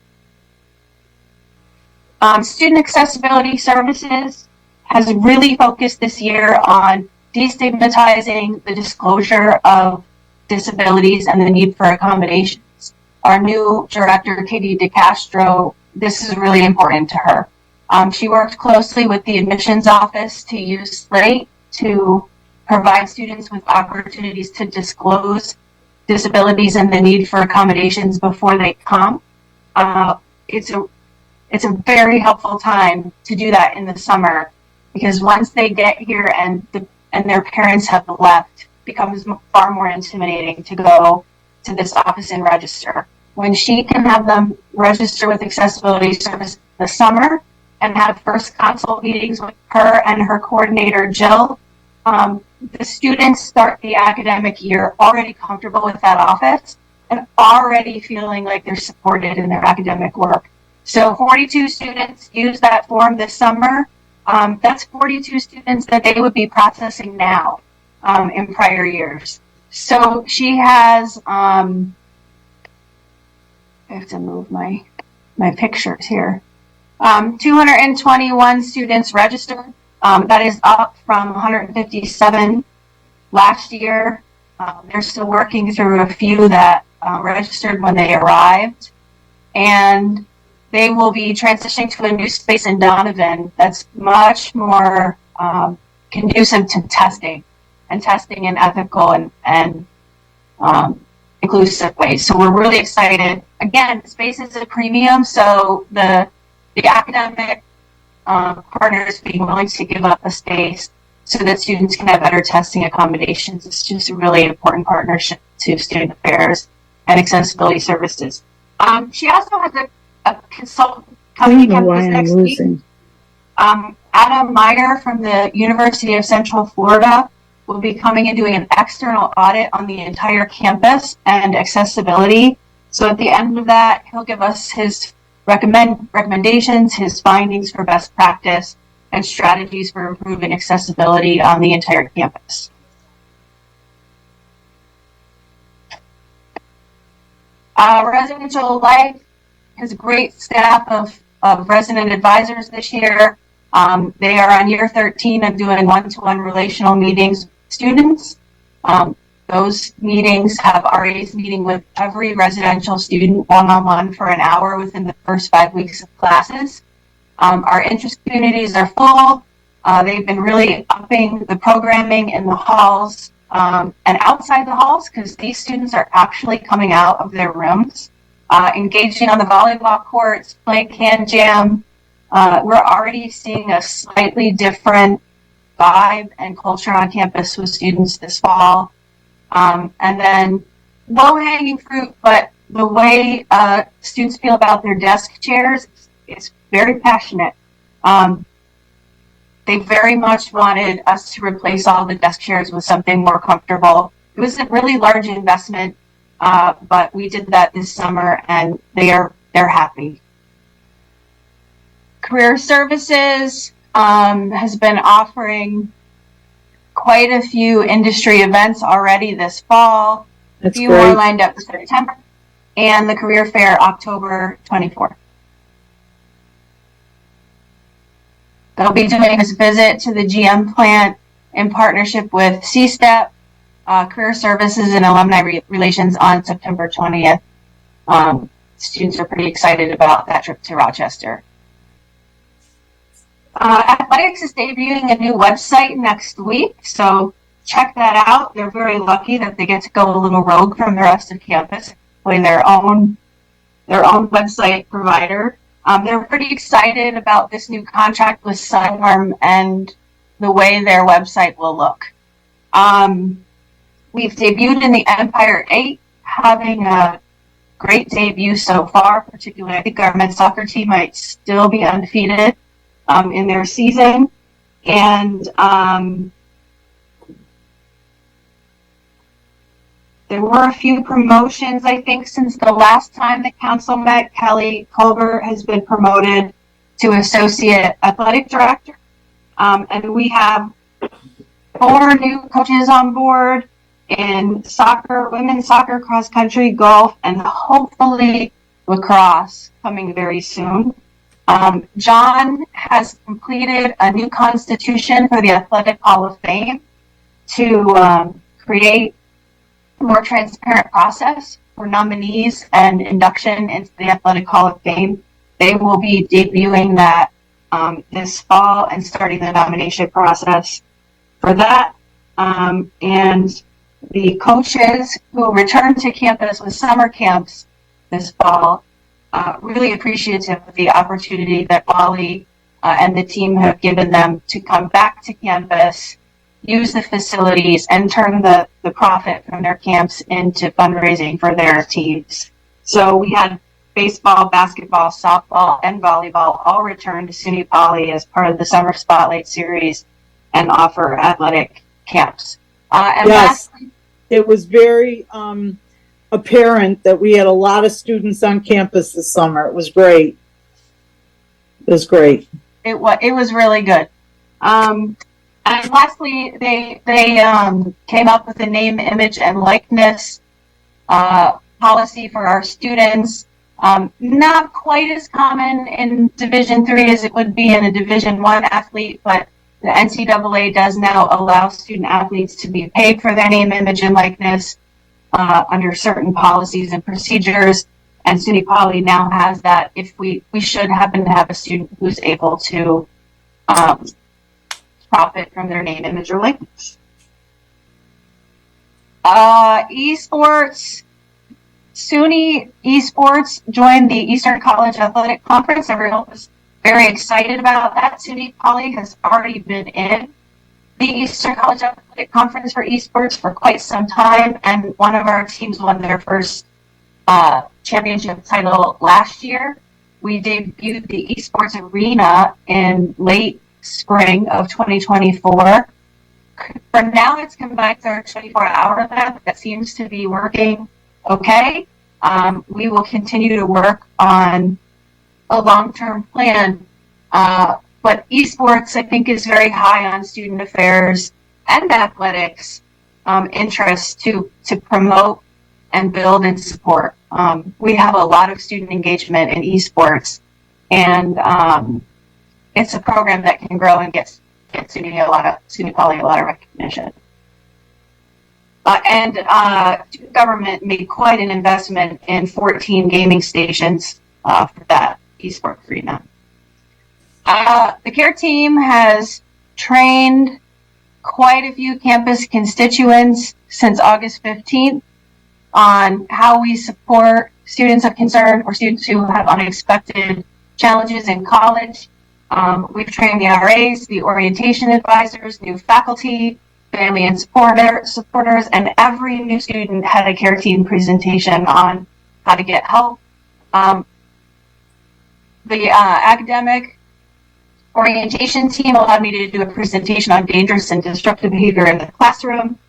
Student accessibility services has really focused this year on destigmatizing the disclosure of disabilities and the need for accommodations. Our new director, Katie DeCastro, this is really important to her. She worked closely with the admissions office to use Slate to provide students with opportunities to disclose disabilities and the need for accommodations before they come. It's a very helpful time to do that in the summer, because once they get here and their parents have left, it becomes far more intimidating to go to this office and register. When she can have them register with Accessibility Service in the summer and have first consult meetings with her and her coordinator, Jill, the students start the academic year already comfortable with that office and already feeling like they're supported in their academic work. So 42 students use that form this summer. That's 42 students that they would be processing now in prior years. So she has, I have to move my pictures here. 221 students registered. That is up from 157 last year. They're still working through a few that registered when they arrived. And they will be transitioning to a new space in Donovan that's much more conducive to testing in ethical and inclusive ways. So we're really excited. Again, space is a premium, so the academic partners being willing to give up a space so that students can have better testing accommodations is just a really important partnership to student affairs and accessibility services. She also has a consultant coming to campus next week. Adam Meyer from the University of Central Florida will be coming and doing an external audit on the entire campus and accessibility. So at the end of that, he'll give us his recommendations, his findings for best practice, and strategies for improving accessibility on the entire campus. Residential Life has a great staff of resident advisors this year. They are on year 13 of doing one-to-one relational meetings with students. Those meetings have RAs meeting with every residential student one-on-one for an hour within the first 5 weeks of classes. Our interest communities are full. They've been really upping the programming in the halls and outside the halls, because these students are actually coming out of their rooms, engaging on the volleyball courts, playing can jam. We're already seeing a slightly different vibe and culture on campus with students this fall. And then low-hanging fruit, but the way students feel about their desk chairs is very passionate. They very much wanted us to replace all the desk chairs with something more comfortable. It was a really large investment, but we did that this summer, and they're happy. Career Services has been offering quite a few industry events already this fall. That's a few great. more lined up for September, and the Career Fair October 24th. They'll be doing this visit to the GM plant in partnership with CSTEP, Career Services and Alumni Relations on September 20th. Students are pretty excited about that trip to Rochester. Athletics is debuting a new website next week, so check that out. They're very lucky that they get to go a little rogue from the rest of campus, putting their own website provider. They're pretty excited about this new contract with Sidearm and the way their website will look. We've debuted in the Empire 8, having a great debut so far, particularly I think our men's soccer team might still be undefeated in their season. And there were a few promotions, I think, since the last time the council met. Kelly Colbert has been promoted to Associate Athletic Director. And we have 4 new coaches on board in soccer, women's soccer, cross country, golf, and hopefully lacrosse coming very soon. John has completed a new constitution for the Athletic Hall of Fame to create a more transparent process for nominees and induction into the Athletic Hall of Fame. They will be debuting that this fall and starting the nomination process for that. And the coaches who return to campus with summer camps this fall, really appreciative of the opportunity that Wally and the team have given them to come back to campus, use the facilities, and turn the profit from their camps into fundraising for their teams. So we had baseball, basketball, softball, and volleyball all return to SUNY Poly as part of the Summer Spotlight Series and offer athletic camps. And Yes, lastly, it was very apparent that we had a lot of students on campus this summer. It was great. It was great. it was really good. And lastly, they came up with a name, image, and likeness policy for our students. Not quite as common in Division III as it would be in a Division I athlete, but the NCAA does now allow student athletes to be paid for their name, image, and likeness under certain policies and procedures. And SUNY Poly now has that if we should happen to have a student who's able to profit from their name, image, or likeness. Esports. SUNY Esports joined the Eastern College Athletic Conference. Everyone was very excited about that. SUNY Poly has already been in the Eastern College Athletic Conference for esports for quite some time, and one of our teams won their first championship title last year. We debuted the esports arena in late spring of 2024. For now, it's combined with our 24-hour event that seems to be working okay. We will continue to work on a long-term plan, but esports, I think, is very high on student affairs and athletics interest to promote and build and support. We have a lot of student engagement in esports, and it's a program that can grow and get SUNY Poly a lot of recognition. And government made quite an investment in 14 gaming stations for that esports arena. The CARE team has trained quite a few campus constituents since August 15th on how we support students of concern or students who have unexpected challenges in college. We've trained the RAs, the orientation advisors, new faculty, family and supporters, and every new student had a CARE team presentation on how to get help. The academic orientation team allowed me to do a presentation on dangerous and destructive behavior in the classroom,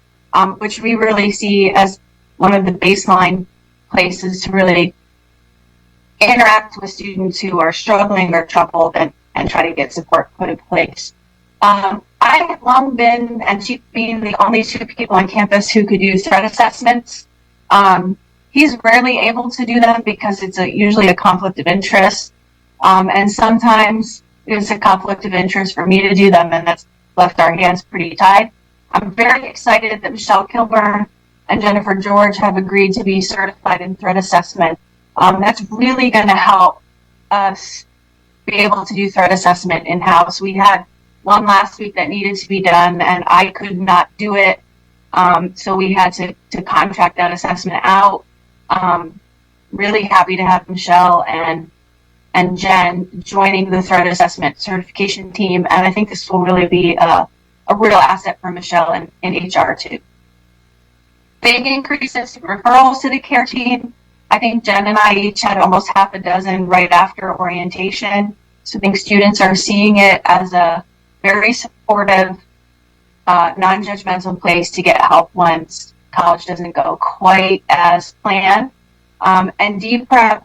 which we really see as one of the baseline places to really interact with students who are struggling or troubled and try to get support put in place. I have long been, and Chief being the only two people on campus who could do threat assessments. He's rarely able to do them because it's usually a conflict of interest. And sometimes it's a conflict of interest for me to do them, and that's left our hands pretty tied. I'm very excited that Michelle Kilburn and Jennifer George have agreed to be certified in threat assessment. That's really going to help us be able to do threat assessment in-house. We had one last week that needed to be done, and I could not do it, so we had to contract that assessment out. Really happy to have Michelle and Jen joining the threat assessment certification team, and I think this will really be a real asset for Michelle and HR too. Big increases in referrals to the CARE team. I think Jen and I each had almost half a dozen right after orientation. So I think students are seeing it as a very supportive, non-judgmental place to get help once college doesn't go quite as planned. And DPrep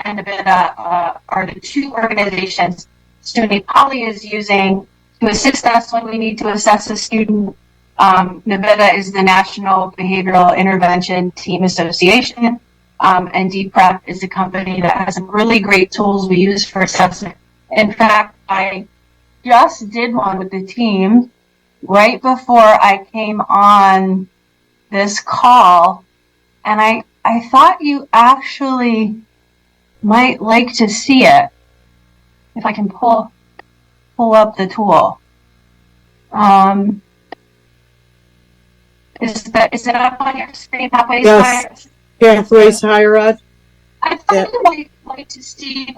and NBITA are the two organizations SUNY Poly is using to assist us when we need to assess a student. NBITA is the National Behavioral Intervention Team Association, and DPrep is a company that has some really great tools we use for assessment. In fact, I just did one with the team right before I came on this call, and I thought you actually might like to see it. If I can pull up the tool. Is it up on your screen? Pathways Yes. Pathways Higher Ed. I thought you might like to see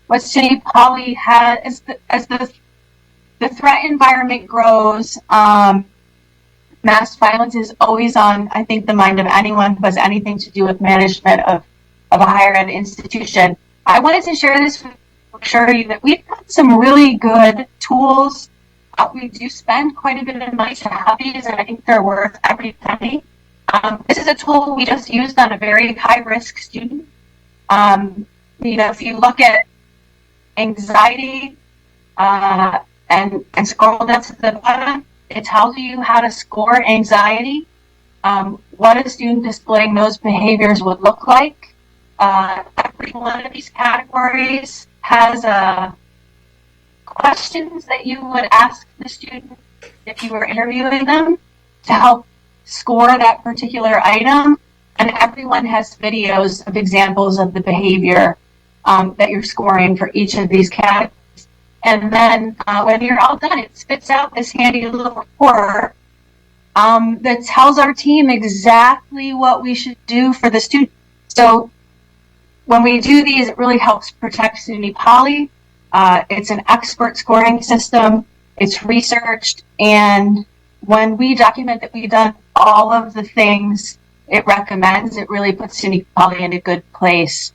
what SUNY Poly has as the threat environment grows. Mass violence is always on, I think, the mind of anyone who has anything to do with management of a higher ed institution. I wanted to share this with you that we've got some really good tools. We do spend quite a bit of money to have these, and I think they're worth every penny. This is a tool we just used on a very high-risk student. If you look at anxiety and scroll down to the bottom, it tells you how to score anxiety, what a student displaying those behaviors would look like. Every one of these categories has questions that you would ask the student if you were interviewing them to help score that particular item. And everyone has videos of examples of the behavior that you're scoring for each of these categories. And then when you're all done, it spits out this handy little report that tells our team exactly what we should do for the student. So when we do these, it really helps protect SUNY Poly. It's an expert scoring system. It's researched. And when we document that we've done all of the things it recommends, it really puts SUNY Poly in a good place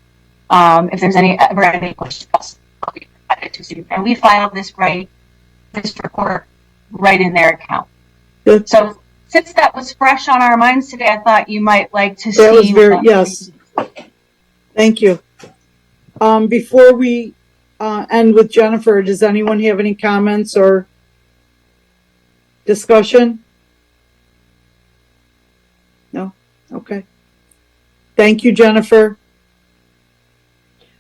If there's ever any questions, I'll be provided to student. And we filed this report right in their account. Good. So since that was fresh on our minds today, I thought you might like to see. That was very, yes. Thank you. Before we end with Jennifer, does anyone have any comments or discussion? No? Okay. Thank you, Jennifer.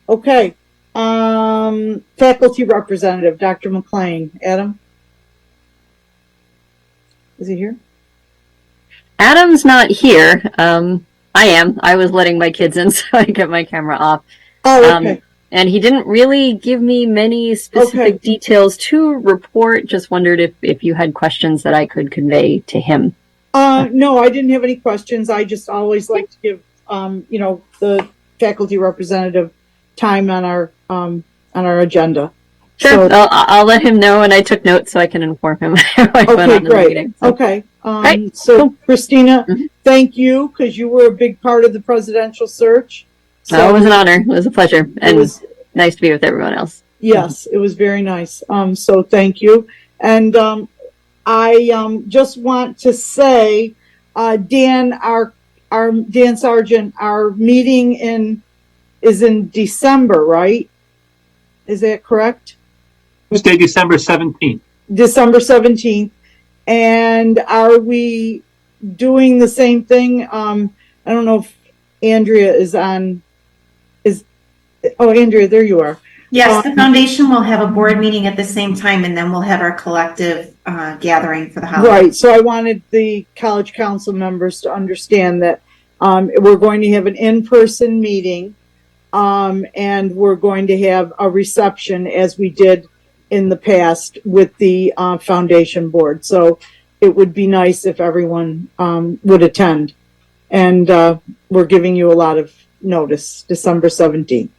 Okay. Faculty representative, Dr. McLean. Adam? Is he here? Adam's not here. I am. I was letting my kids in, so I get my camera off. Oh, okay. And he didn't really give me many specific details to report. Just wondered if you had questions that I could convey to him. No, I didn't have any questions. I just always like to give, the faculty representative time on our agenda. Sure, So, I'll let him know, and I took notes so I can inform him. okay, great. So. Okay. Right. So, Cool. Christina, thank you, because you were a big part of the presidential search. So it was an honor. It was a pleasure, and nice to be with everyone else. Yes, it was very nice. So thank you. And I just want to say, Dan, our Dan Sargent, our meeting is in December, right? Is that correct? Tuesday, December 17th. December 17th. And are we doing the same thing? I don't know if Andrea is on. Oh, Andrea, there you are. Yes, the foundation will have a board meeting at the same time, and then we'll have our collective gathering for the holiday. Right. So I wanted the college council members to understand that we're going to have an in-person meeting, and we're going to have a reception as we did in the past with the foundation board. So it would be nice if everyone would attend. And we're giving you a lot of notice, December 17th.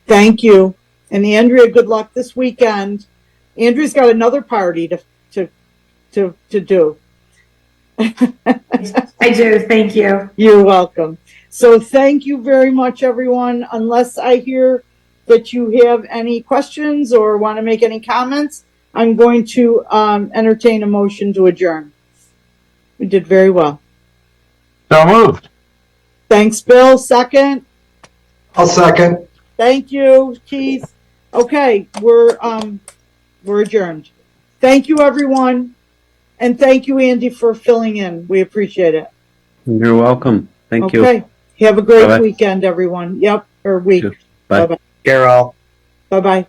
Thank you. And Andrea, good luck this weekend. Andrea's got another party to do. I do. Thank you. You're welcome. So thank you very much, everyone. Unless I hear that you have any questions or want to make any comments, I'm going to entertain a motion to adjourn. We did very well. So moved. Thanks, Bill. Second. I'll second. Thank you, Keith. Okay, we're adjourned. Thank you, everyone. And thank you, Andy, for filling in. We appreciate it. You're welcome. Thank you. Okay. Have a great Bye-bye. weekend, everyone. Yep. Or week. Bye. Bye-bye. Carol. Bye-bye.